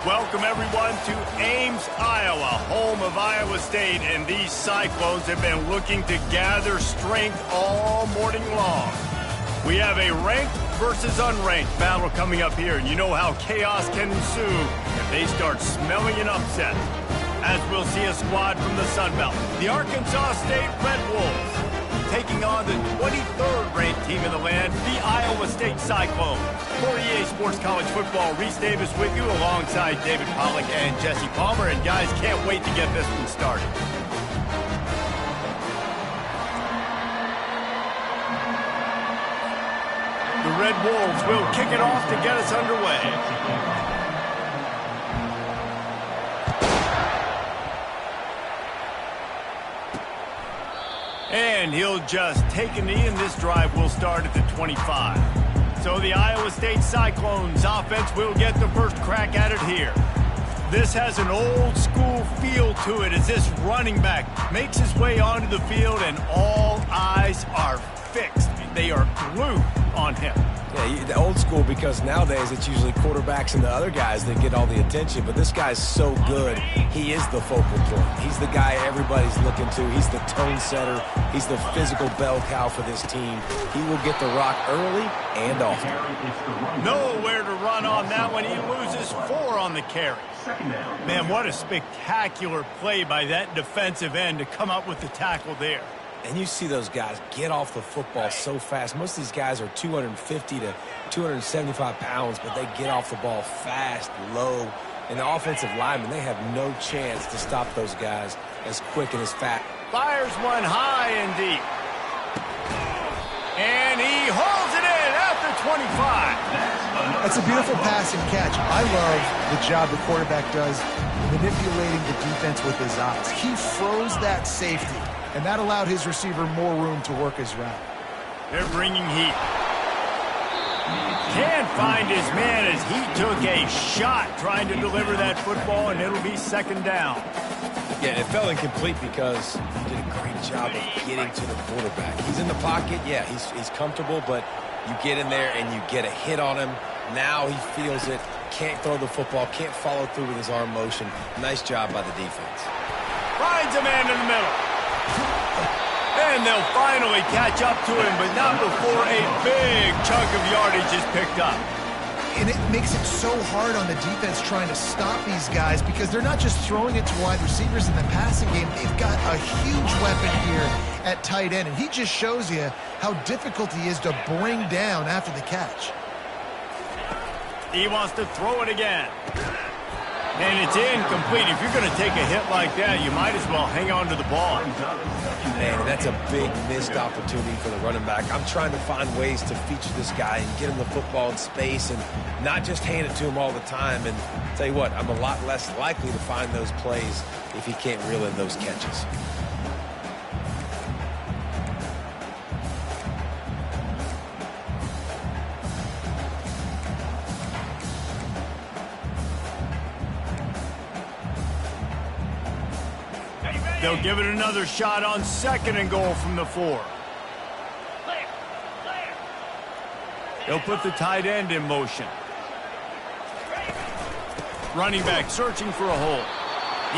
Welcome, everyone, to Ames, Iowa, home of Iowa State. And these Cyclones have been looking to gather strength all morning long. We have a ranked versus unranked battle coming up here. And you know how chaos can ensue if they start smelling an upset. As we'll see a squad from the Sun Belt, the Arkansas State Red Wolves, taking on the 23rd ranked team in the land, the Iowa State Cyclones. For EA Sports College Football, Reese Davis with you alongside David Pollack and Jesse Palmer. And guys, can't wait to get this one started. The Red Wolves will kick it off to get us underway. And he'll just take a knee, and this drive will start at the 25. So the Iowa State Cyclones offense will get the first crack at it here. This has an old-school feel to it as this running back makes his way onto the field, and all eyes are fixed. They are glued on him. Yeah, the old school, because nowadays it's usually quarterbacks and the other guys that get all the attention, but this guy's so good. He is the focal point. He's the guy everybody's looking to. He's the tone setter. He's the physical bell cow for this team. He will get the rock early and often. Nowhere to run on that one. He loses 4 on the carry. Man, what a spectacular play by that defensive end to come up with the tackle there. And you see those guys get off the football so fast. Most of these guys are 250 to 275 pounds, but they get off the ball fast, low. And the offensive linemen, they have no chance to stop those guys as quick and as fast. Fires one high and deep. And he holds it in at the 25. That's a beautiful pass and catch. I love the job the quarterback does manipulating the defense with his eyes. He froze that safety, and that allowed his receiver more room to work his route. They're bringing heat. Can't find his man as he took a shot trying to deliver that football, and it'll be second down. Yeah, it fell incomplete because he did a great job of getting to the quarterback. He's in the pocket. Yeah, he's comfortable, but you get in there and you get a hit on him. Now he feels it. Can't throw the football. Can't follow through with his arm motion. Nice job by the defense. Finds a man in the middle. And they'll finally catch up to him, but not before a big chunk of yardage is picked up. And it makes it so hard on the defense trying to stop these guys because they're not just throwing it to wide receivers in the passing game. They've got a huge weapon here at tight end, and he just shows you how difficult he is to bring down after the catch. He wants to throw it again. And it's incomplete. If you're going to take a hit like that, you might as well hang on to the ball. Man, that's a big missed opportunity for the running back. I'm trying to find ways to feature this guy and get him the football in space and not just hand it to him all the time. And tell you what, I'm a lot less likely to find those plays if he can't reel in those catches. They'll give it another shot on second and goal from the 4. They'll put the tight end in motion. Running back searching for a hole.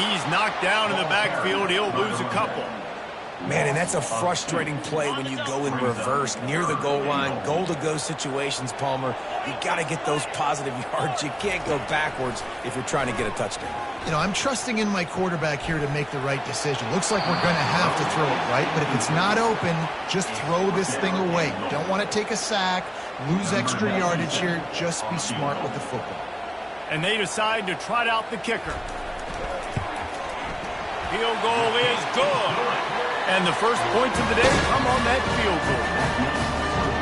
He's knocked down in the backfield. He'll lose a couple. Man, and that's a frustrating play when you go in reverse near the goal line, goal-to-go situations, Palmer. You got to get those positive yards. You can't go backwards if you're trying to get a touchdown. You know, I'm trusting in my quarterback here to make the right decision. Looks like we're going to have to throw it, right? But if it's not open, just throw this thing away. You don't want to take a sack, lose extra yardage here. Just be smart with the football. And they decide to trot out the kicker. Field goal is good. And the first points of the day come on that field goal.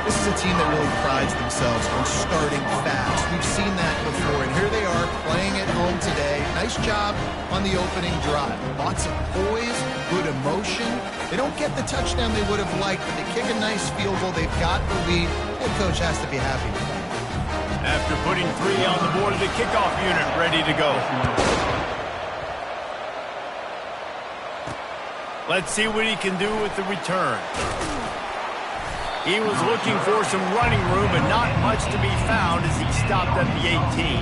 This is a team that really prides themselves on starting fast. We've seen that before, and here they are playing at home today. Nice job on the opening drive. Lots of poise, good emotion. They don't get the touchdown they would have liked, but they kick a nice field goal. They've got the lead. Head coach has to be happy with that. After putting 3 on the board, the kickoff unit ready to go. Let's see what he can do with the return. He was looking for some running room, but not much to be found as he stopped at the 18.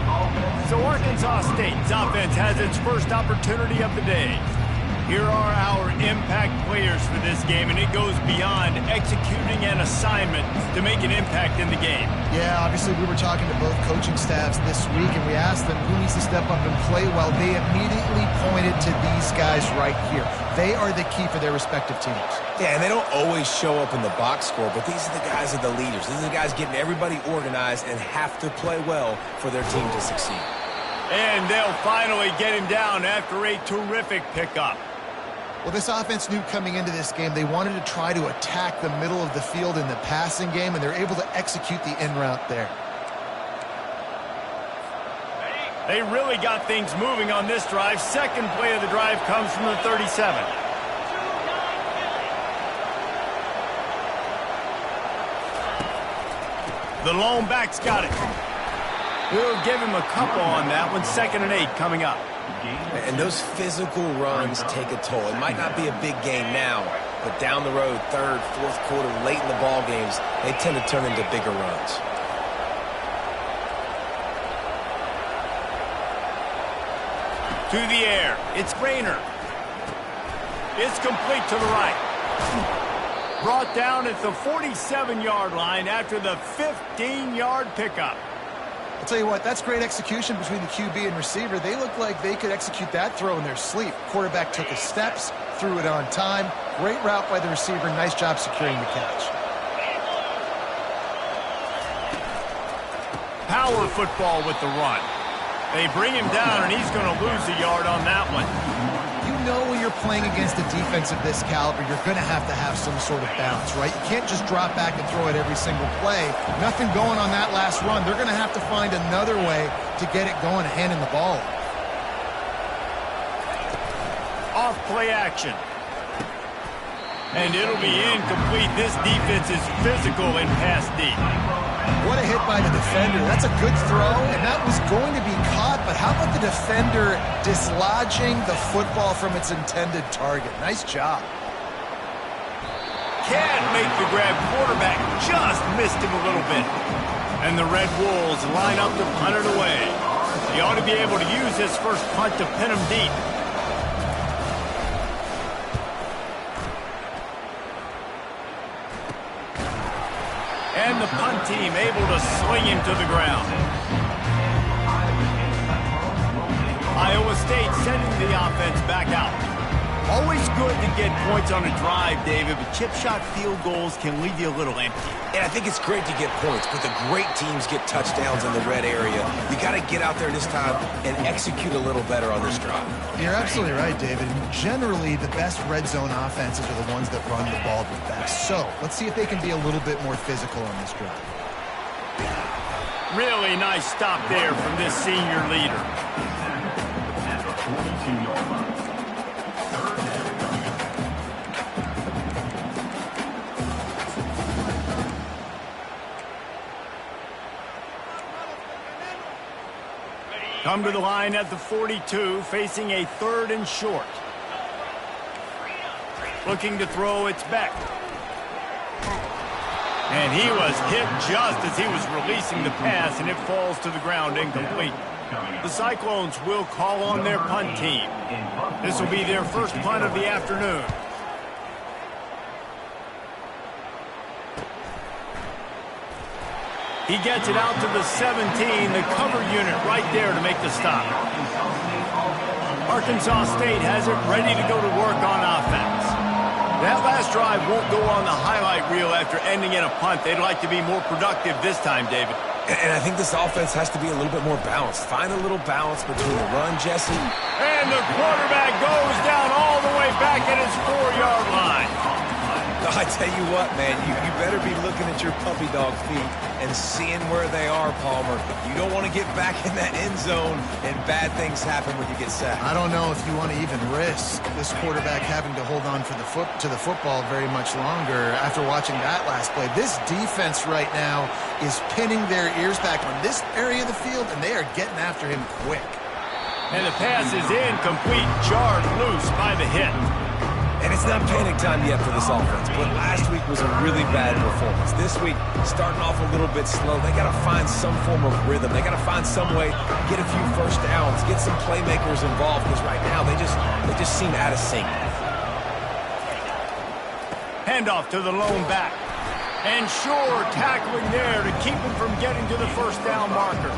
So Arkansas State's offense has its first opportunity of the day. Here are our impact players for this game, and it goes beyond executing an assignment to make an impact in the game. Yeah, obviously we were talking to both coaching staffs this week, and we asked them who needs to step up and play well. They immediately pointed to these guys right here. They are the key for their respective teams. Yeah, and they don't always show up in the box score, but these are the guys that are the leaders. These are the guys getting everybody organized and have to play well for their team to succeed. And they'll finally get him down after a terrific pickup. Well, this offense knew coming into this game they wanted to try to attack the middle of the field in the passing game, and they're able to execute the in route there. They really got things moving on this drive. Second play of the drive comes from the 37. The lone back's got it. We'll give him a couple on that one. 2nd and 8 coming up. And those physical runs take a toll. It might not be a big game now, but down the road, 3rd, 4th quarter, late in the ball games, they tend to turn into bigger runs. To the air. It's Rayner. It's complete to the right. Brought down at the 47-yard line after the 15-yard pickup. I'll tell you what, that's great execution between the QB and receiver. They look like they could execute that throw in their sleep. Quarterback took his steps, threw it on time. Great route by the receiver. Nice job securing the catch. Power football with the run. They bring him down, and he's going to lose a yard on that one. You know when you're playing against a defense of this caliber, you're going to have some sort of balance, right? You can't just drop back and throw it every single play. Nothing going on that last run. They're going to have to find another way to get it going, handing the ball. Off play action. And it'll be incomplete. This defense is physical and pass deep. What a hit by the defender. That's a good throw, and that was going to be caught, but how about the defender dislodging the football from its intended target? Nice job. Can't make the grab. Quarterback just missed him a little bit. And the Red Wolves line up to punt it away. He ought to be able to use this first punt to pin him deep. And the punt team able to sling him to the ground. Iowa State sending the offense back out. Always good to get points on a drive, David, but chip shot field goals can leave you a little empty. And I think it's great to get points, but the great teams get touchdowns in the red area. You got to get out there this time and execute a little better on this drive. You're absolutely right, David. Generally, the best red zone offenses are the ones that run the ball the best. So let's see if they can be a little bit more physical on this drive. Really nice stop there from this senior leader. Come to the line at the 42, facing a 3rd and short. Looking to throw, it's Beck. And he was hit just as he was releasing the pass, and it falls to the ground incomplete. The Cyclones will call on their punt team. This will be their first punt of the afternoon. He gets it out to the 17, the cover unit right there to make the stop. Arkansas State has it ready to go to work on offense. That last drive won't go on the highlight reel after ending in a punt. They'd like to be more productive this time, David. And I think this offense has to be a little bit more balanced. Find a little balance between the run, Jesse. And the quarterback goes down all the way back at his 4-yard line. I tell you what, man, you better be looking at your puppy dog feet and seeing where they are, Palmer. You don't want to get back in that end zone and bad things happen when you get sacked. I don't know if you want to even risk this quarterback having to hold on to the football very much longer after watching that last play. This defense right now is pinning their ears back on this area of the field, and they are getting after him quick. And the pass is incomplete, jarred loose by the hit. And it's not panic time yet for this offense, but last week was a really bad performance. This week, starting off a little bit slow. They got to find some form of rhythm. They got to find some way, get a few first downs, get some playmakers involved, because right now they just seem out of sync. Handoff to the lone back. And sure, tackling there to keep him from getting to the first down marker.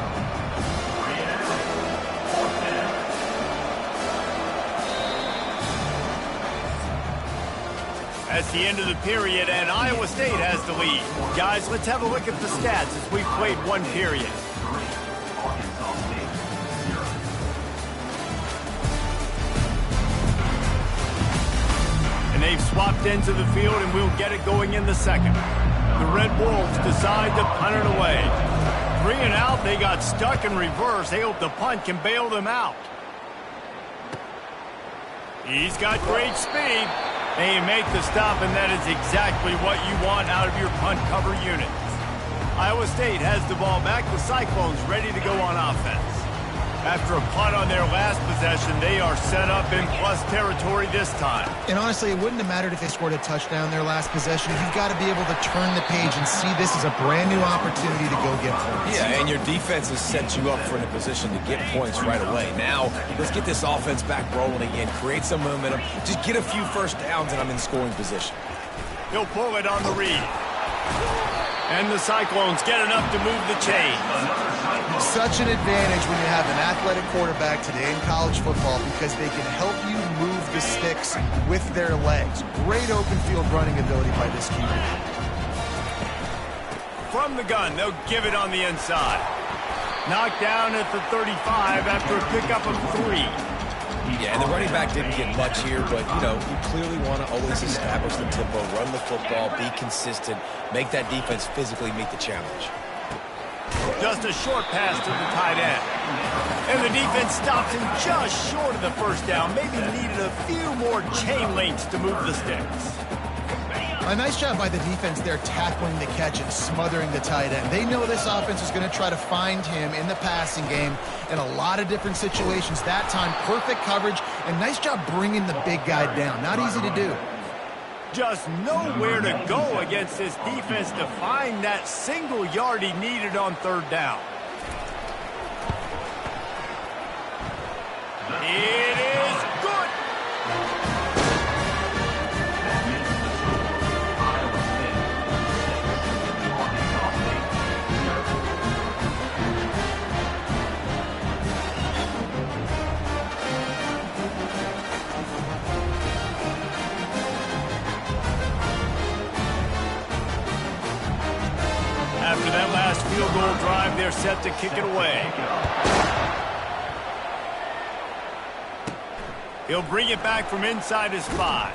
That's the end of the period, and Iowa State has the lead. Guys, let's have a look at the stats as we've played one period. And they've swapped ends of the field, and we'll get it going in the second. The Red Wolves decide to punt it away. 3 and out, they got stuck in reverse. They hope the punt can bail them out. He's got great speed. They make the stop, and that is exactly what you want out of your punt cover unit. Iowa State has the ball back. The Cyclones ready to go on offense. After a punt on their last possession, they are set up in plus territory this time. And honestly, it wouldn't have mattered if they scored a touchdown their last possession. You've got to be able to turn the page and see this as a brand new opportunity to go get points. Yeah, and your defense has set you up for a position to get points right away. Now, let's get this offense back rolling again, create some momentum, just get a few first downs, and I'm in scoring position. He'll pull it on the read. And the Cyclones get enough to move the chains. Such an advantage when you have an athletic quarterback today in college football because they can help you move the sticks with their legs. Great open field running ability by this QB. From the gun, they'll give it on the inside. Knocked down at the 35 after a pickup of 3. Yeah, and the running back didn't get much here, but, you know, you clearly want to always establish the tempo, run the football, be consistent, make that defense physically meet the challenge. Just a short pass to the tight end. And the defense stops him just short of the first down. Maybe needed a few more chain links to move the sticks. A nice job by the defense there tackling the catch and smothering the tight end. They know this offense is going to try to find him in the passing game in a lot of different situations. That time, perfect coverage, and nice job bringing the big guy down. Not easy to do. Just nowhere to go against this defense to find that single yard he needed on third down. It is good. After that last field goal drive, they're set to kick it away. He'll bring it back from inside his 5.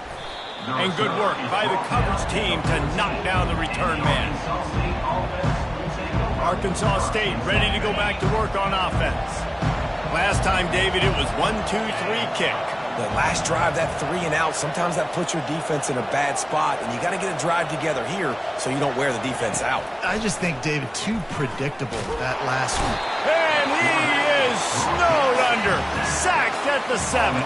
And good work by the coverage team to knock down the return man. Arkansas State ready to go back to work on offense. Last time, David, it was 1-2-3 kick. The last drive, that 3 and out, sometimes that puts your defense in a bad spot, and you got to get a drive together here so you don't wear the defense out. I just think, David, too predictable that last one. And he is snowed under, sacked at the 7.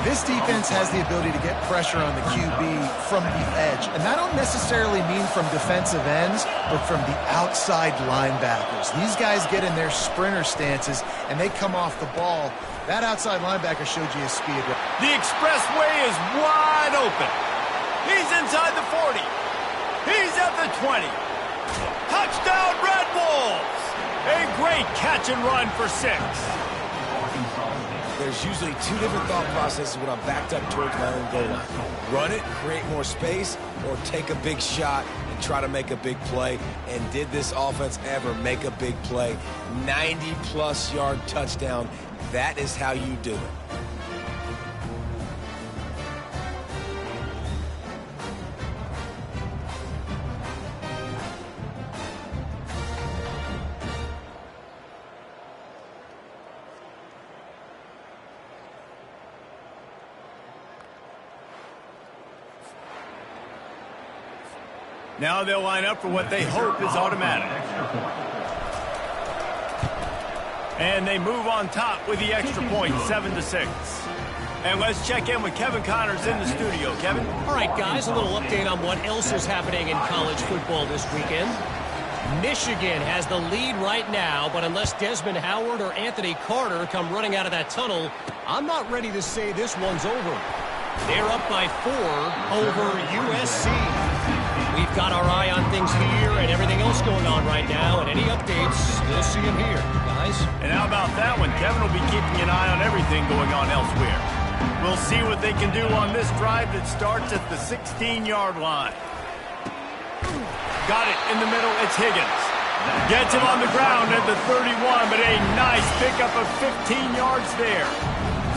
This defense has the ability to get pressure on the QB from the edge, and that don't necessarily mean from defensive ends, but from the outside linebackers. These guys get in their sprinter stances, and they come off the ball. That outside linebacker showed you his speed. The expressway is wide open. He's inside the 40. He's at the 20. Touchdown, Red Wolves! A great catch and run for 6. There's usually 2 different thought processes when I'm backed up towards my own goal line. Run it, create more space, or take a big shot and try to make a big play. And did this offense ever make a big play? 90-plus yard touchdown. That is how you do it. Now they'll line up for what they hope is automatic. And they move on top with the extra point, 7-6. And let's check in with Kevin Connors in the studio. Kevin? All right, guys, a little update on what else is happening in college football this weekend. Michigan has the lead right now, but unless Desmond Howard or Anthony Carter come running out of that tunnel, I'm not ready to say this one's over. They're up by 4 over USC. We've got our eye on things here and everything else going on right now, and any updates, you'll see them here, guys. And how about that one? Kevin will be keeping an eye on everything going on elsewhere. We'll see what they can do on this drive that starts at the 16-yard line. Got it in the middle. It's Higgins. Gets him on the ground at the 31, but a nice pickup of 15 yards there.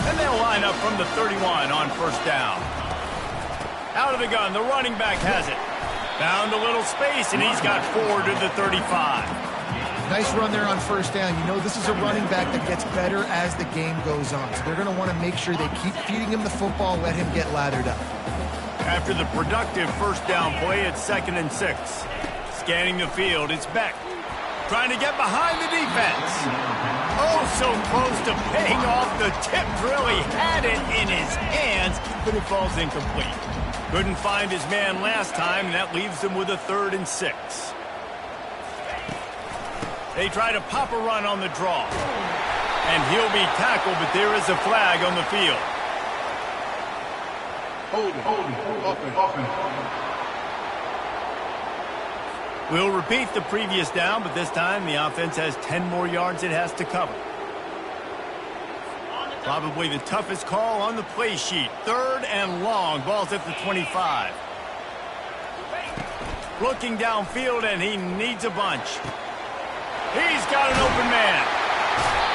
And they'll line up from the 31 on first down. Out of the gun, the running back has it. Found a little space, and he's got 4 to the 35. Nice run there on first down. You know, this is a running back that gets better as the game goes on. So they're going to want to make sure they keep feeding him the football, let him get lathered up. After the productive first down play, it's 2nd and 6. Scanning the field, it's Beck. Trying to get behind the defense. Oh, so close to paying off the tip drill. He had it in his hands, but it falls incomplete. Couldn't find his man last time, and that leaves him with a 3rd and 6. They try to pop a run on the draw. And he'll be tackled, but there is a flag on the field. Holding. We'll repeat the previous down, but this time the offense has 10 more yards it has to cover. Probably the toughest call on the play sheet. 3rd and long. Ball's at the 25. Looking downfield, and he needs a bunch. He's got an open man.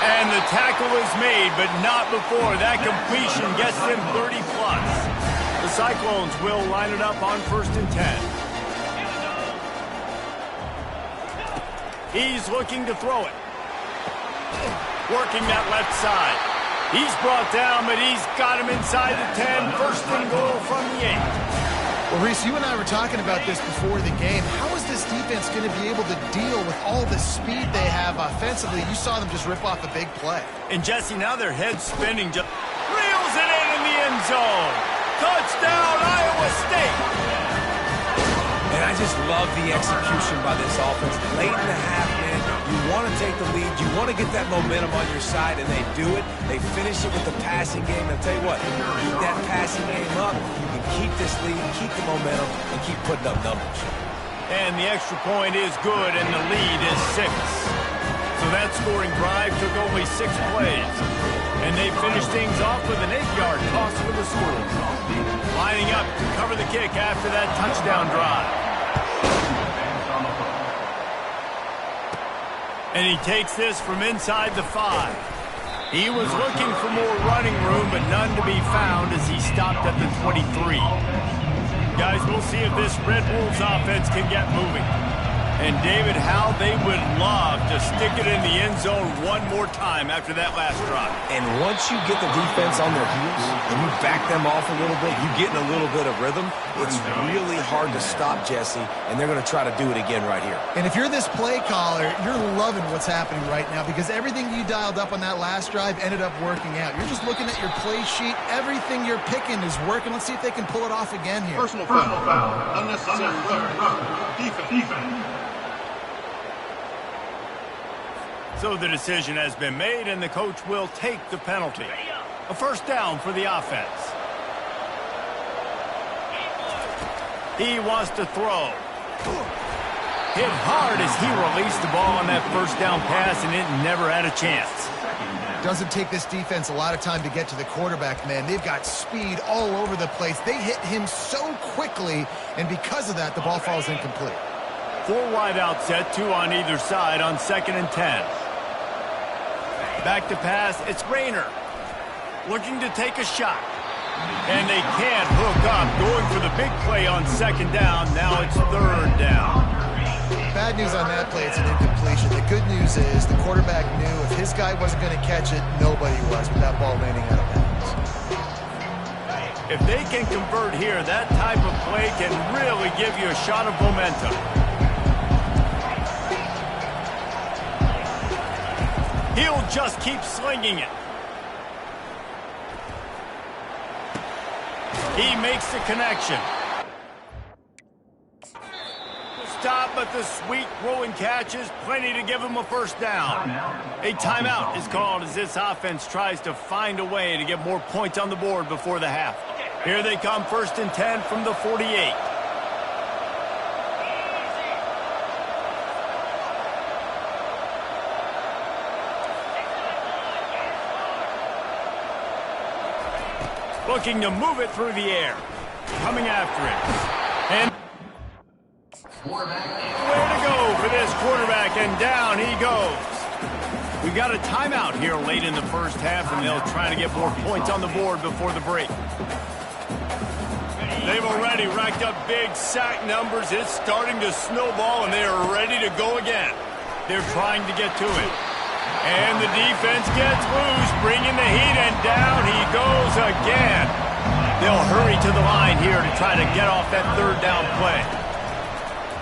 And the tackle is made, but not before. That completion gets them 30-plus. The Cyclones will line it up on 1st and 10. He's looking to throw it. Working that left side. He's brought down, but he's got him inside the 10. 1st and goal from the 8. Well, Reese, you and I were talking about this before the game. How is this defense going to be able to deal with all the speed they have offensively? You saw them just rip off a big play. And Jesse, now their head's spinning. Just reels it in the end zone. Touchdown, Iowa State. And I just love the execution by this offense. Late in the half, man, you want to take the lead. You want to get that momentum on your side, and they do it. They finish it with the passing game. And I'll tell you what, keep that passing game up. You can keep this lead, keep the momentum, and keep putting up numbers. And the extra point is good, and the lead is 6. So that scoring drive took only 6 plays. And they finished things off with an 8-yard toss for the score. Lining up to cover the kick after that touchdown drive. And he takes this from inside the 5. He was looking for more running room, but none to be found as he stopped at the 23. Guys, we'll see if this Red Wolves offense can get moving. And, David, how they would love to stick it in the end zone one more time after that last drive. And once you get the defense on their heels and you back them off a little bit, you get in a little bit of rhythm, it's really hard to stop, Jesse, and they're going to try to do it again right here. And if you're this play caller, you're loving what's happening right now because everything you dialed up on that last drive ended up working out. You're just looking at your play sheet. Everything you're picking is working. Let's see if they can pull it off again here. Personal foul. Unnecessary. Defense. So the decision has been made, and the coach will take the penalty. A 1st down for the offense. He wants to throw. Hit hard as he released the ball on that 1st down pass, and it never had a chance. Doesn't take this defense a lot of time to get to the quarterback, man. They've got speed all over the place. They hit him so quickly, and because of that, the ball falls incomplete. 4 wide out set, 2 on either side on 2nd and 10. Back to pass, it's Rayner. Looking to take a shot. And they can't hook up. Going for the big play on 2nd down. Now it's 3rd down. Bad news on that play, it's an incompletion. The good news is the quarterback knew if his guy wasn't going to catch it, nobody was with that ball landing out of bounds. If they can convert here, that type of play can really give you a shot of momentum. He'll just keep slinging it. He makes the connection. Stop, but the sweet throwing catch is plenty to give him a first down. A timeout is called as this offense tries to find a way to get more points on the board before the half. Here they come, 1st and 10 from the 48. Looking to move it through the air. Coming after it. And way to go for this quarterback, and down he goes. We got a timeout here late in the first half, and they'll try to get more points on the board before the break. They've already racked up big sack numbers. It's starting to snowball, and they are ready to go again. They're trying to get to it. And the defense gets loose, bringing the heat, and down he goes again. They'll hurry to the line here to try to get off that third down play.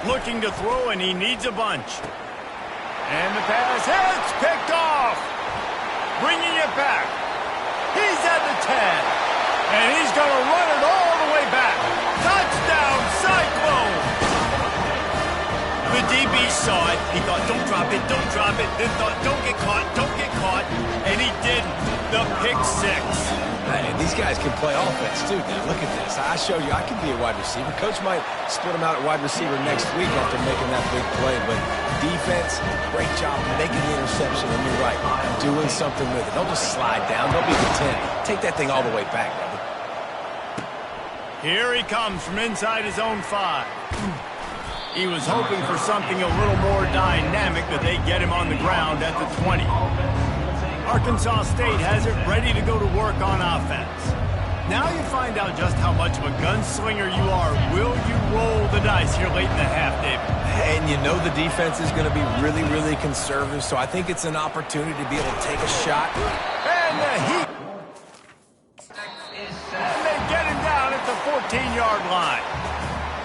Looking to throw, and he needs a bunch. And the pass hits, picked off. Bringing it back. He's at the 10. And he's going to run it all the way back. Touchdown, Cyclone! The DB saw it. He thought, don't drop it, don't drop it. Then thought, don't get caught, don't get caught. And he didn't. The pick six. Hey, these guys can play offense, too. Now, look at this. I showed you I can be a wide receiver. Coach might split him out at wide receiver next week after making that big play. But defense, great job making the interception. And you're right, doing something with it. Don't just slide down. Don't be content. Take that thing all the way back, brother. Here he comes from inside his own 5. He was hoping for something a little more dynamic, but they get him on the ground at the 20. Arkansas State has it ready to go to work on offense. Now you find out just how much of a gunslinger you are. Will you roll the dice here late in the half, David? And you know the defense is going to be really, really conservative, so I think it's an opportunity to be able to take a shot. And the heat. And they get him down at the 14-yard line.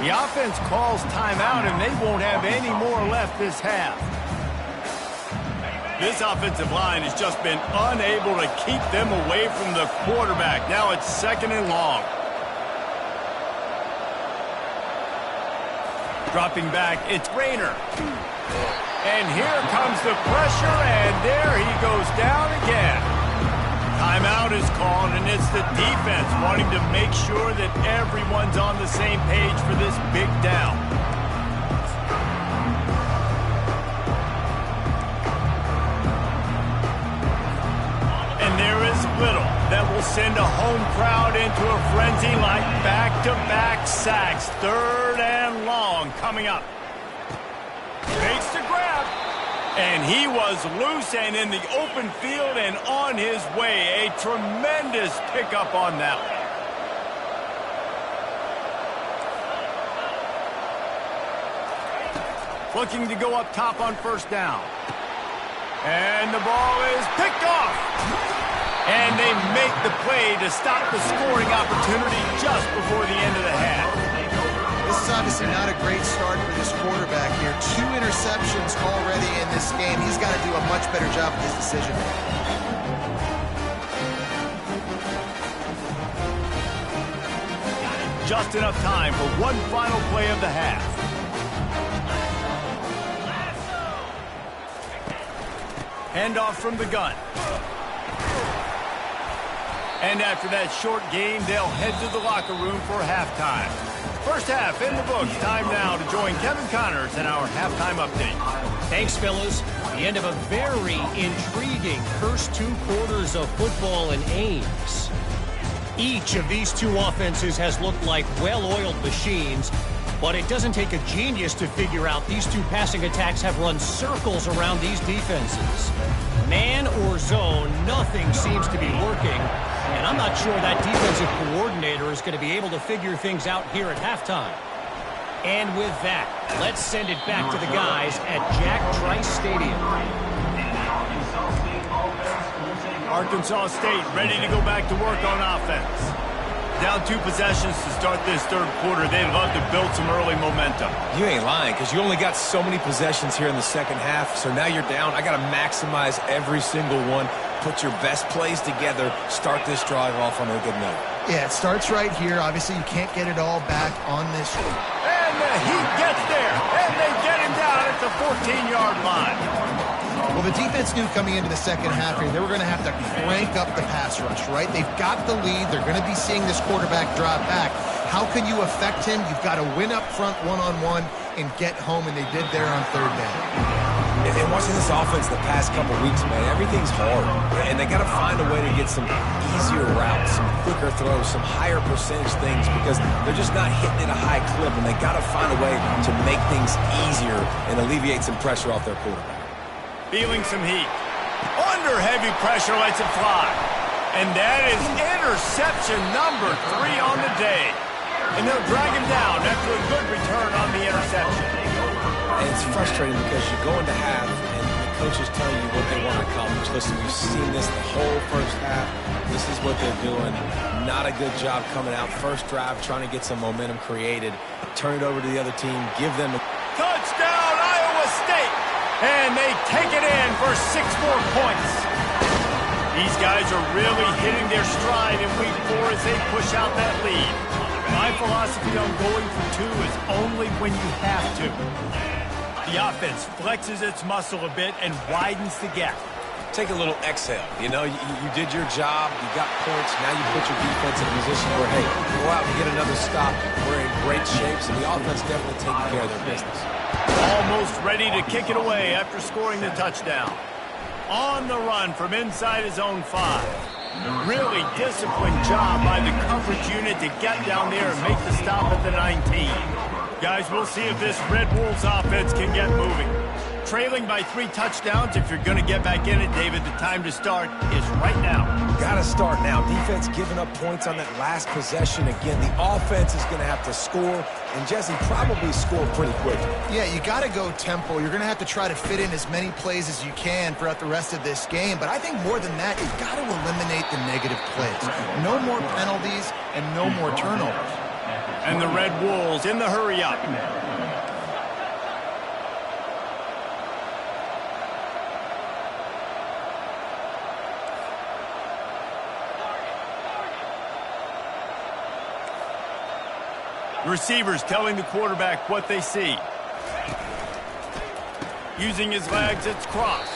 The offense calls timeout, and they won't have any more left this half. This offensive line has just been unable to keep them away from the quarterback. Now it's 2nd and long. Dropping back, it's Rayner. And here comes the pressure, and there he goes down again. Timeout is called, and it's the defense wanting to make sure that everyone's on the same page for this big down. And there is little that will send a home crowd into a frenzy like back-to-back sacks. 3rd and long coming up. Makes the grab. And he was loose and in the open field and on his way. A tremendous pickup on that one. Looking to go up top on 1st down. And the ball is picked off. And they make the play to stop the scoring opportunity just before the end of the half. This is obviously not a great start for this quarterback here. 2 interceptions already in this game. He's got to do a much better job with his decision making. Just enough time for one final play of the half. Handoff from the gun. And after that short game, they'll head to the locker room for halftime. First half in the books. Time now to join Kevin Connors in our halftime update. Thanks, fellas. The end of a very intriguing first 2 quarters of football in Ames. Each of these 2 offenses has looked like well-oiled machines, but it doesn't take a genius to figure out these 2 passing attacks have run circles around these defenses. Man or zone, nothing seems to be working. And I'm not sure that defensive coordinator is going to be able to figure things out here at halftime. And with that, let's send it back to the guys at Jack Trice Stadium. Arkansas State ready to go back to work on offense. Down 2 possessions to start this 3rd quarter. They'd love to build some early momentum. You ain't lying, because you only got so many possessions here in the 2nd half, so now you're down. I got to maximize every single one. put your best plays together, start this drive off on a good note. Yeah, it starts right here. Obviously, you can't get it all back on this. And the Heat gets there, and they get him down at the 14-yard line. Well, the defense knew coming into the second half here, they were going to have to crank up the pass rush, right? They've got the lead. They're going to be seeing this quarterback drop back. How can you affect him? You've got to win up front one-on-one and get home, and they did there on third down. And watching this offense the past couple weeks, man, everything's hard. And they got to find a way to get some easier routes, some quicker throws, some higher percentage things because they're just not hitting at a high clip. And they got to find a way to make things easier and alleviate some pressure off their quarterback. Feeling some heat. Under heavy pressure, lets it fly. And that is interception number 3 on the day. And they'll drag him down after a good return on the interception. And it's frustrating because you go into half and the coaches tell you what they want to accomplish. Listen, we've seen this the whole first half. This is what they're doing. Not a good job coming out. First drive, trying to get some momentum created. Turn it over to the other team. Give them a touchdown, Iowa State. And they take it in for 6 more points. These guys are really hitting their stride in week 4 as they push out that lead. My philosophy on going for 2 is only when you have to. The offense flexes its muscle a bit and widens the gap. Take a little exhale. You know, you did your job. You got points. Now you put your defense in a position where, hey, go out and get another stop. We're in great shape, so the offense definitely taking care of their business. Almost ready to kick it away after scoring the touchdown. On the run from inside his own 5. Really disciplined job by the coverage unit to get down there and make the stop at the 19. Guys, we'll see if this Red Wolves offense can get moving. Trailing by 3 touchdowns, if you're going to get back in it, David, the time to start is right now. Got to start now. Defense giving up points on that last possession. Again, the offense is going to have to score, and Jesse probably score pretty quickly. Yeah, you got to go tempo. You're going to have to try to fit in as many plays as you can throughout the rest of this game. But I think more than that, you've got to eliminate the negative plays. No more penalties and no more turnovers. And the Red Wolves in the hurry-up. Receivers telling the quarterback what they see. Using his legs, it's cross.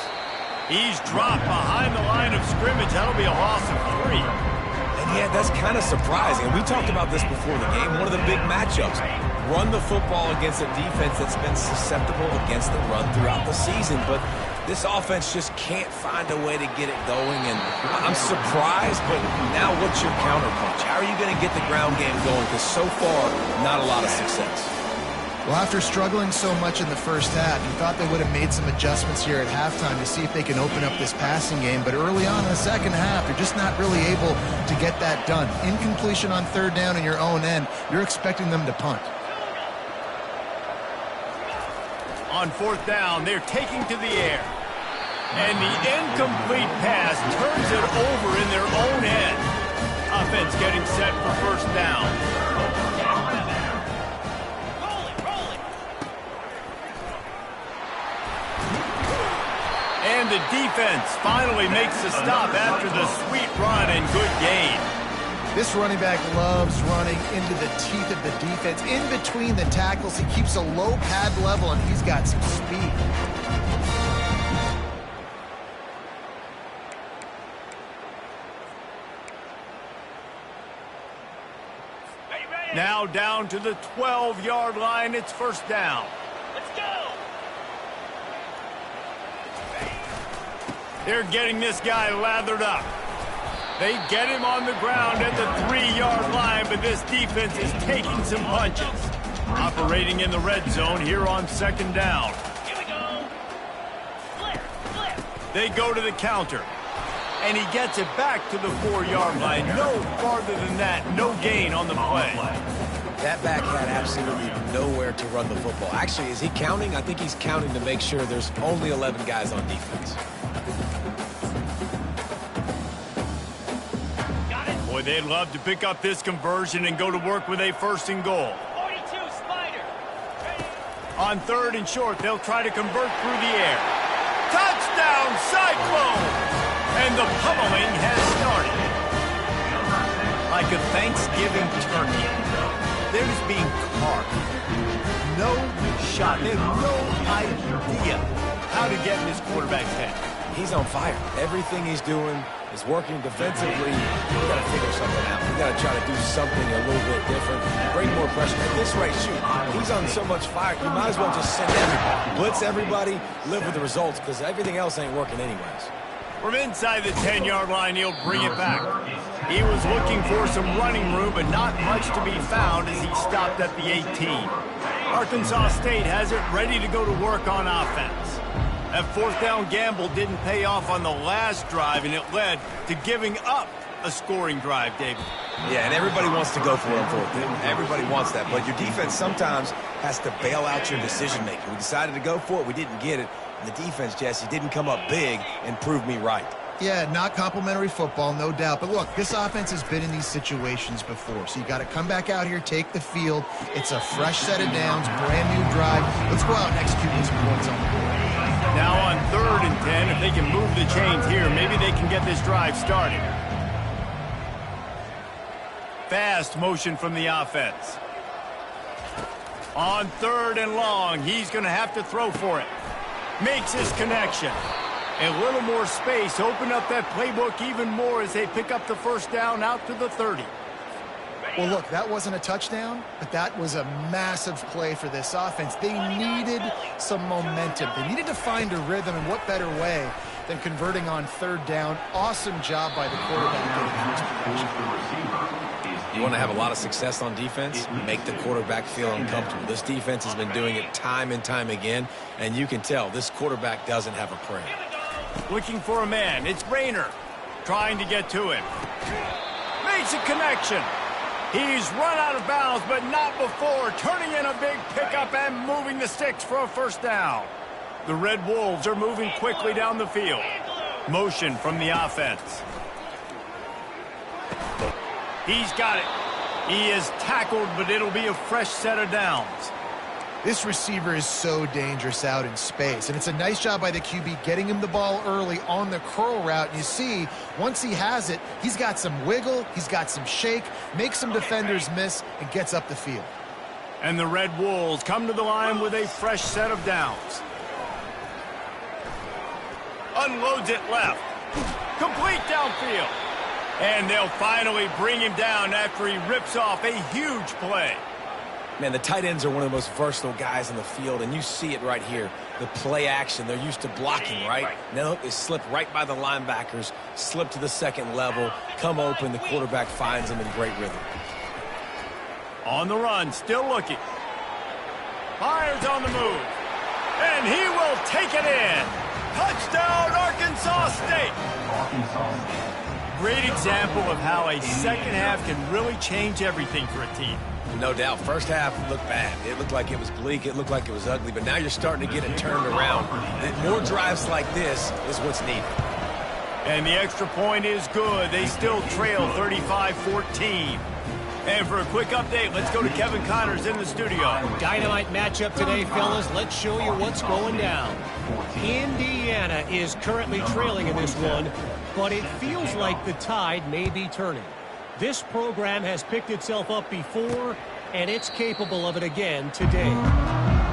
He's dropped behind the line of scrimmage. That'll be a loss of 3. And yeah, that's kind of surprising. We talked about this before the game. One of the big matchups. Run the football against a defense that's been susceptible against the run throughout the season. But this offense just can't find a way to get it going. And I'm surprised, but now what's your counterpunch? How are you going to get the ground game going? Because so far, not a lot of success. Well, after struggling so much in the first half, you thought they would have made some adjustments here at halftime to see if they can open up this passing game. But early on in the second half, they're just not really able to get that done. Incompletion on third down in your own end, you're expecting them to punt. On 4th down, they're taking to the air. And the incomplete pass turns it over in their own end. Offense getting set for 1st down. And the defense finally makes the stop after the sweet run and good gain. This running back loves running into the teeth of the defense. In between the tackles, he keeps a low pad level, and he's got some speed. Now down to the 12-yard line. It's 1st down. Let's go! They're getting this guy lathered up. They get him on the ground at the 3-yard line, but this defense is taking some punches. Operating in the red zone here on 2nd down. Here we go! Flip! They go to the counter. And he gets it back to the 4-yard line. No farther than that. No gain on the play. That back had absolutely nowhere to run the football. Actually, is he counting? I think he's counting to make sure there's only 11 guys on defense. Boy, they'd love to pick up this conversion and go to work with a 1st and goal. 42, Spider. On 3rd and short, they'll try to convert through the air. Touchdown, Cyclone! And the pummeling has started. Like a Thanksgiving turkey. They're just being carved. No shot. They have no idea how to get in this quarterback's head. He's on fire. Everything he's doing is working defensively. We got to figure something out. We got to try to do something a little bit different. Bring more pressure. At this rate, shoot, he's on so much fire. You might as well just send everybody. Blitz everybody, live with the results, because everything else ain't working anyways. From inside the 10-yard line, he'll bring it back. He was looking for some running room, but not much to be found as he stopped at the 18. Arkansas State has it ready to go to work on offense. That fourth down gamble didn't pay off on the last drive, and it led to giving up a scoring drive, David. Yeah, and everybody wants to go for it on fourth. Everybody wants that, but your defense sometimes has to bail out your decision-making. We decided to go for it. We didn't get it. And the defense, Jesse, didn't come up big and prove me right. Yeah, not complimentary football, no doubt. But look, this offense has been in these situations before. So you got to come back out here, take the field. It's a fresh set of downs, brand new drive. Let's go out and execute these points on the board. Now on 3rd and 10, if they can move the chains here, maybe they can get this drive started. Fast motion from the offense. On 3rd and long, he's going to have to throw for it. Makes his connection. A little more space. Open up that playbook even more as they pick up the first down out to the 30. Well, look, that wasn't a touchdown, but that was a massive play for this offense. They needed some momentum. They needed to find a rhythm, and what better way than converting on 3rd down. Awesome job by the quarterback getting his progression. You want to have a lot of success on defense? Make the quarterback feel uncomfortable. This defense has been doing it time and time again, and you can tell this quarterback doesn't have a prayer. Looking for a man. It's Rayner trying to get to him. Makes a connection. He's run out of bounds, but not before. Turning in a big pickup and moving the sticks for a first down. The Red Wolves are moving quickly down the field. Motion from the offense. He's got it. He is tackled, but it'll be a fresh set of downs. This receiver is so dangerous out in space, and it's a nice job by the QB getting him the ball early on the curl route. And you see, once he has it, he's got some wiggle, he's got some shake, makes some defenders miss, and gets up the field. And the Red Wolves come to the line with a fresh set of downs. Unloads it left. Complete downfield. And they'll finally bring him down after he rips off a huge play. Man, the tight ends are one of the most versatile guys in the field, and you see it right here. The play action, they're used to blocking, right? Now they slip right by the linebackers, slip to the second level, come open, the quarterback finds them in great rhythm. On the run, still looking. Fires on the move. And he will take it in. Touchdown, Arkansas State. Great example of how a second half can really change everything for a team. No doubt. First half looked bad. It looked like it was bleak. It looked like it was ugly. But now you're starting to get it turned around. More drives like this is what's needed. And the extra point is good. They still trail 35-14. And for a quick update, let's go to Kevin Connors in the studio. Dynamite matchup today, fellas. Let's show you what's going down. Indiana is currently trailing in this one, but it feels like the tide may be turning. This program has picked itself up before, and it's capable of it again today.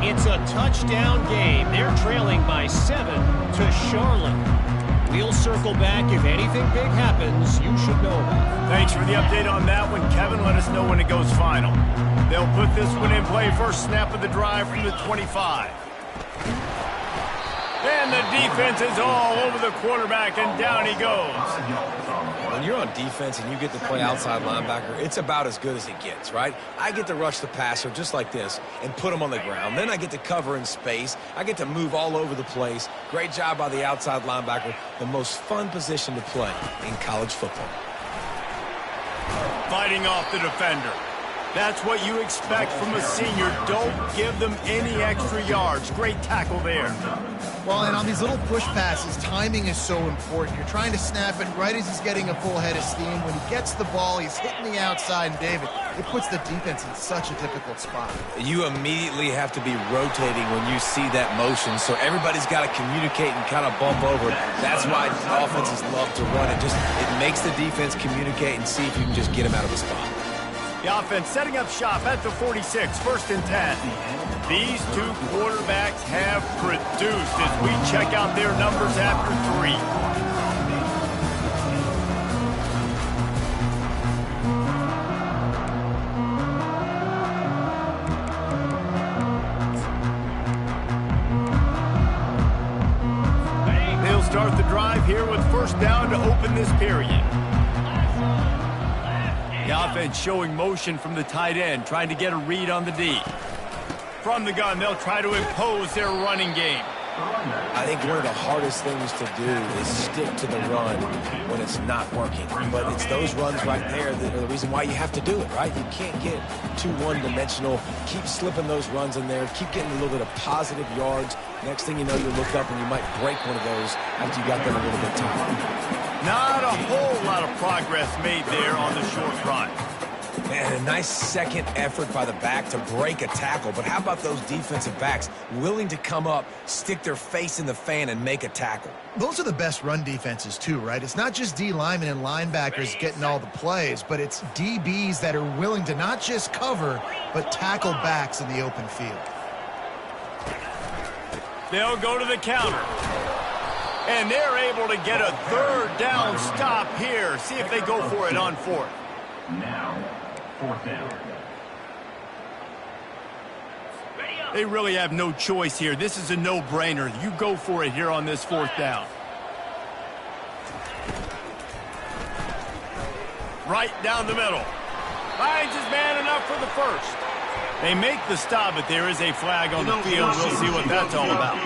It's a touchdown game. They're trailing by 7 to Charlotte. We'll circle back. If anything big happens, you should know about it. Thanks for the update on that one, Kevin. Let us know when it goes final. They'll put this one in play. First snap of the drive from the 25. And the defense is all over the quarterback, and down he goes. When you're on defense and you get to play outside linebacker, it's about as good as it gets, right? I get to rush the passer just like this and put him on the ground. Then I get to cover in space. I get to move all over the place. Great job by the outside linebacker. The most fun position to play in college football. Fighting off the defender. That's what you expect from a senior. Don't give them any extra yards. Great tackle there. Well, and on these little push passes, timing is so important. You're trying to snap it right as he's getting a full head of steam. When he gets the ball, he's hitting the outside, and David, it puts the defense in such a difficult spot. You immediately have to be rotating when you see that motion, so everybody's got to communicate and kind of bump over. That's why offenses love to run it. It makes the defense communicate and see if you can just get him out of the spot. The offense setting up shop at the 46, 1st and 10. These two quarterbacks have produced as we check out their numbers after 3. They'll start the drive here with 1st down to open this period. The offense showing motion from the tight end, trying to get a read on the D. From the gun, they'll try to impose their running game. I think one of the hardest things to do is stick to the run when it's not working. But it's those runs right there that are the reason why you have to do it, right? You can't get too one-dimensional. Keep slipping those runs in there. Keep getting a little bit of positive yards. Next thing you know, you look up and you might break one of those after you got them a little bit tired. Not a whole lot of progress made there on the short run. Man, a nice second effort by the back to break a tackle. But how about those defensive backs willing to come up, stick their face in the fan, and make a tackle? Those are the best run defenses, too, right? It's not just D linemen and linebackers getting all the plays, but it's DBs that are willing to not just cover, but tackle backs in the open field. They'll go to the counter. And they're able to get a 3rd down stop here. See if they go for it on 4th. Now, 4th down. They really have no choice here. This is a no-brainer. You go for it here on this 4th down. Right down the middle. Finds his man enough for the 1st. They make the stop, but there is a flag on the field. We'll see what that's all about.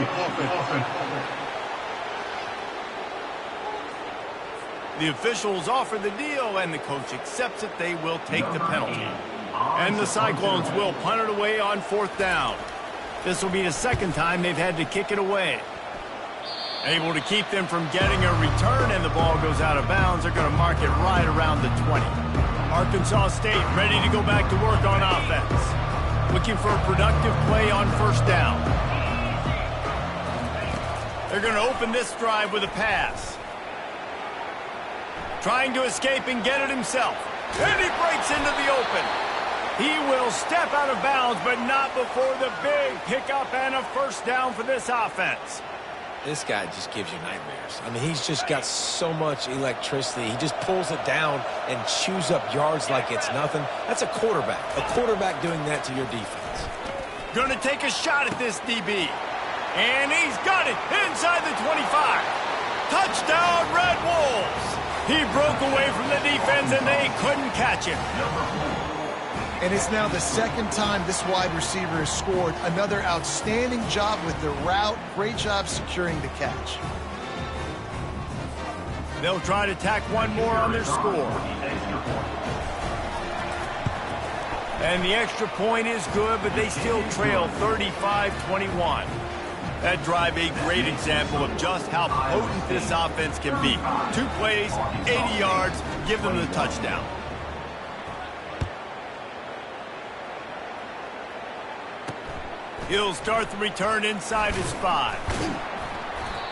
The officials offer the deal, and the coach accepts it. They will take the penalty. And the Cyclones will punt it away on 4th down. This will be the 2nd time they've had to kick it away. Able to keep them from getting a return, and the ball goes out of bounds. They're going to mark it right around the 20. Arkansas State ready to go back to work on offense. Looking for a productive play on 1st down. They're going to open this drive with a pass. Trying to escape and get it himself. And he breaks into the open. He will step out of bounds, but not before the big pickup and a 1st down for this offense. This guy just gives you nightmares. I mean, he's just got so much electricity. He just pulls it down and chews up yards like it's nothing. That's a quarterback. A quarterback doing that to your defense. Going to take a shot at this DB. And he's got it inside the 25. Touchdown, Red Wolves. He broke away from the defense, and they couldn't catch him. And it's now the 2nd time this wide receiver has scored. Another outstanding job with the route. Great job securing the catch. They'll try to tack one more on their score. And the extra point is good, but they still trail 35-21. That drive a great example of just how potent this offense can be. 2 plays, 80 yards, give them the touchdown. He'll start the return inside his 5.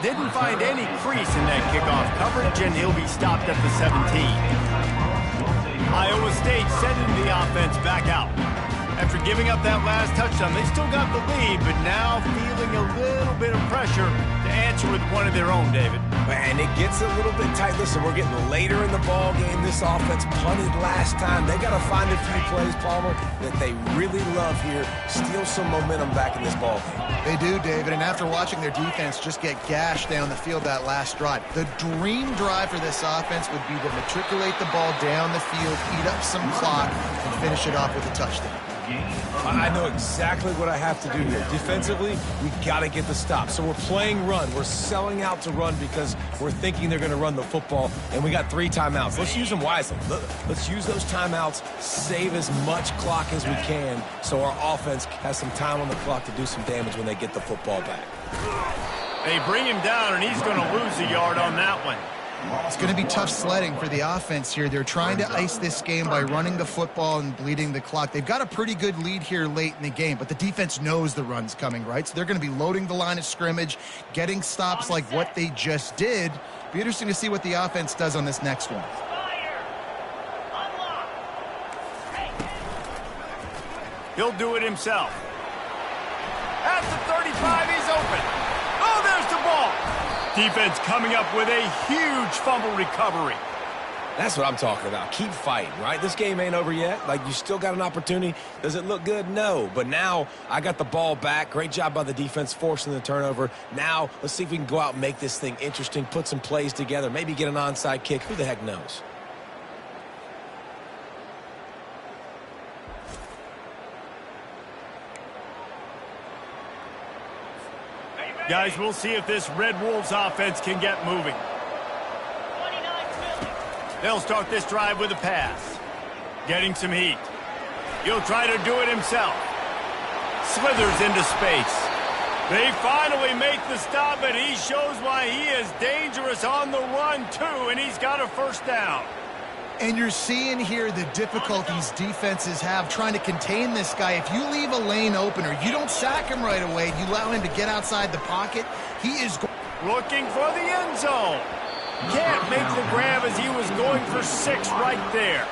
Didn't find any crease in that kickoff coverage, and he'll be stopped at the 17. Iowa State sending the offense back out. After giving up that last touchdown, they still got the lead, but now feeling a little bit of pressure to answer with one of their own, David. Man, it gets a little bit tight. Listen, we're getting later in the ball game. This offense punted last time. They got to find a few plays, Palmer, that they really love here. Steal some momentum back in this ball game. They do, David, and after watching their defense just get gashed down the field that last drive, the dream drive for this offense would be to matriculate the ball down the field, eat up some clock, and finish it off with a touchdown. I know exactly what I have to do here. Defensively, we got to get the stop. So we're playing run. We're selling out to run because we're thinking they're going to run the football, and we got 3 timeouts. Let's use them wisely. Let's use those timeouts, save as much clock as we can so our offense has some time on the clock to do some damage when they get the football back. They bring him down, and he's going to lose a yard on that one. It's going to be tough sledding for the offense here. They're trying to ice this game by running the football and bleeding the clock. They've got a pretty good lead here late in the game, but the defense knows the run's coming, right? So they're going to be loading the line of scrimmage, getting stops like what they just did. Be interesting to see what the offense does on this next one. He'll do it himself. At the 35, he's open. Oh, there's the ball. Defense coming up with a huge fumble recovery. That's what I'm talking about. Keep fighting, right? This game ain't over yet. Like, you still got an opportunity. Does it look good? No. But now I got the ball back. Great job by the defense forcing the turnover. Now let's see if we can go out and make this thing interesting, put some plays together, maybe get an onside kick. Who the heck knows? Guys, we'll see if this Red Wolves offense can get moving. They'll start this drive with a pass. Getting some heat. He'll try to do it himself. Slithers into space. They finally make the stop, and he shows why he is dangerous on the run, too, and he's got a first down. And you're seeing here the difficulties defenses have trying to contain this guy. If you leave a lane open or you don't sack him right away, you allow him to get outside the pocket, he is looking for the end zone. Can't make the grab as he was going for 6 right there.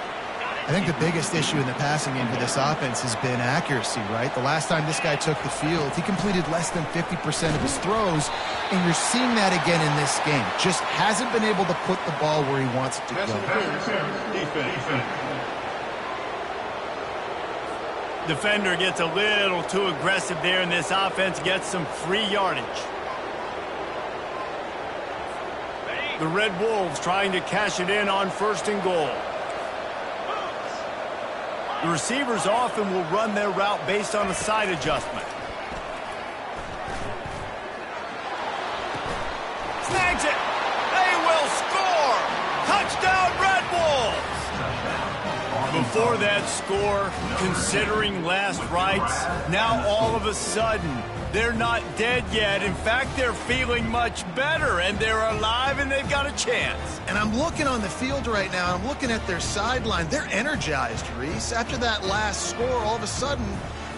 I think the biggest issue in the passing game for this offense has been accuracy, right? The last time this guy took the field, he completed less than 50% of his throws, and you're seeing that again in this game. Just hasn't been able to put the ball where he wants it to go. Defender gets a little too aggressive there, and this offense gets some free yardage. The Red Wolves trying to cash it in on 1st and goal. The receivers often will run their route based on a side adjustment. Snags it. They will score. Touchdown, Red Wolves. Before that score, considering last rites, now all of a sudden, they're not dead yet. In fact, they're feeling much better, and they're alive, and they've got a chance. And I'm looking on the field right now. I'm looking at their sideline. They're energized, Reese. After that last score, all of a sudden,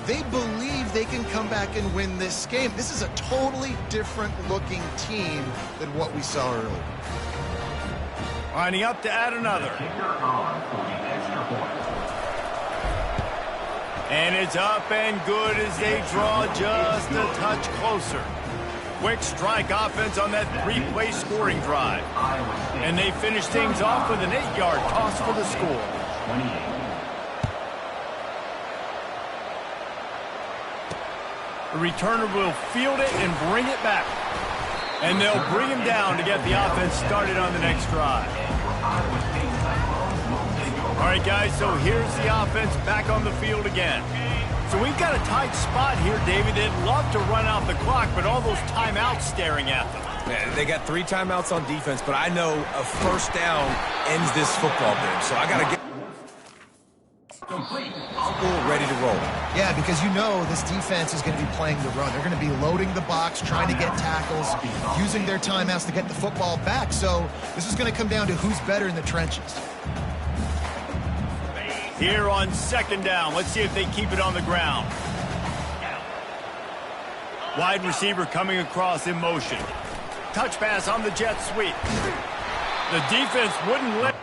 they believe they can come back and win this game. This is a totally different-looking team than what we saw earlier. Lining up to add another. And it's up and good as they draw just a touch closer. Quick strike offense on that 3-play scoring drive. And they finish things off with an 8-yard toss for the score. The returner will field it and bring it back. And they'll bring him down to get the offense started on the next drive. All right, guys, so here's the offense back on the field again. So we've got a tight spot here, David. They'd love to run out the clock, but all those timeouts staring at them. Man, they got 3 timeouts on defense, but I know a first down ends this football game. So I got to get ready to roll. Yeah, because you know this defense is going to be playing the run. They're going to be loading the box, trying to get tackles, using their timeouts to get the football back. So this is going to come down to who's better in the trenches. Here on 2nd down, let's see if they keep it on the ground. Wide receiver coming across in motion. Touch pass on the jet sweep. The defense wouldn't let.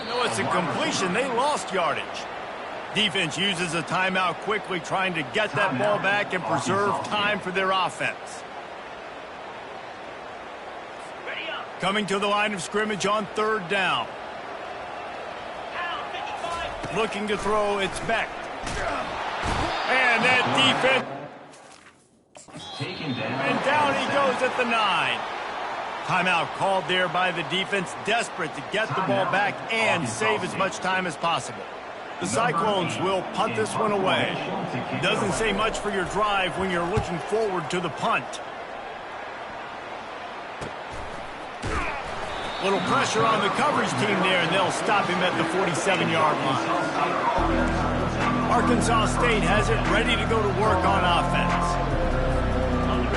No, it's a completion. They lost yardage. Defense uses a timeout quickly, trying to get that ball back and preserve time for their offense. Coming to the line of scrimmage on 3rd down. Looking to throw, it's Beck. And that defense. And down he goes at the 9. Timeout called there by the defense, desperate to get the ball back and save as much time as possible. The Cyclones will punt this one away. Doesn't say much for your drive when you're looking forward to the punt. Little pressure on the coverage team there, and they'll stop him at the 47-yard line. Arkansas State has it ready to go to work on offense.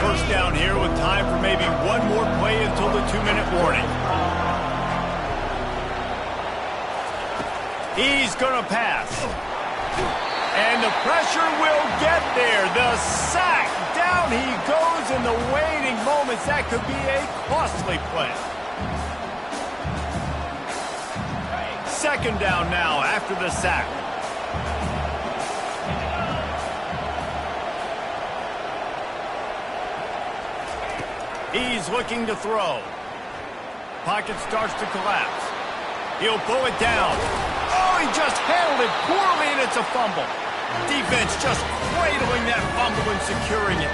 First down here with time for maybe one more play until the 2-minute warning. He's going to pass. And the pressure will get there. The sack. Down he goes in the waiting moments. That could be a costly play. Second down now after the sack. He's looking to throw. Pocket starts to collapse. He'll pull it down. Oh, he just handled it poorly, and it's a fumble. Defense just cradling that fumble and securing it.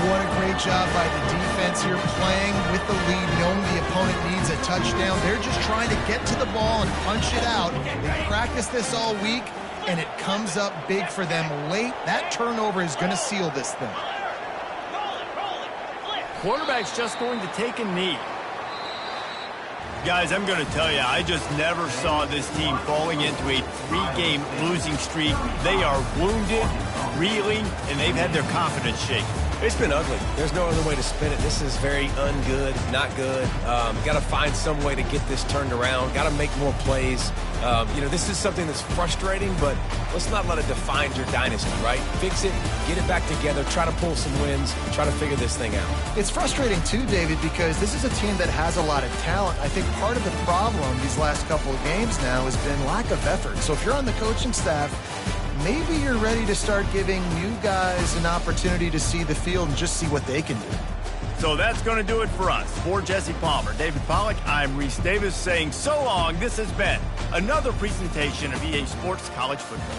What a great job by the defense here, playing with the lead, knowing the opponent needs a touchdown. They're just trying to get to the ball and punch it out. They practiced this all week, and it comes up big for them late. That turnover is going to seal this thing. Quarterback's just going to take a knee. Guys, I'm going to tell you, I just never saw this team falling into a 3-game losing streak. They are wounded, reeling, and they've had their confidence shaken. It's been ugly. There's no other way to spin it. This is very ungood, not good. Got to find some way to get this turned around. Got to make more plays. This is something that's frustrating, but let's not let it define your dynasty, right? Fix it, get it back together, try to pull some wins, try to figure this thing out. It's frustrating too, David, because this is a team that has a lot of talent. I think part of the problem these last couple of games now has been lack of effort. So if you're on the coaching staff, maybe you're ready to start giving new guys an opportunity to see the field and just see what they can do. So that's going to do it for us. For Jesse Palmer, David Pollack, I'm Reese Davis saying so long. This has been another presentation of EA Sports College Football.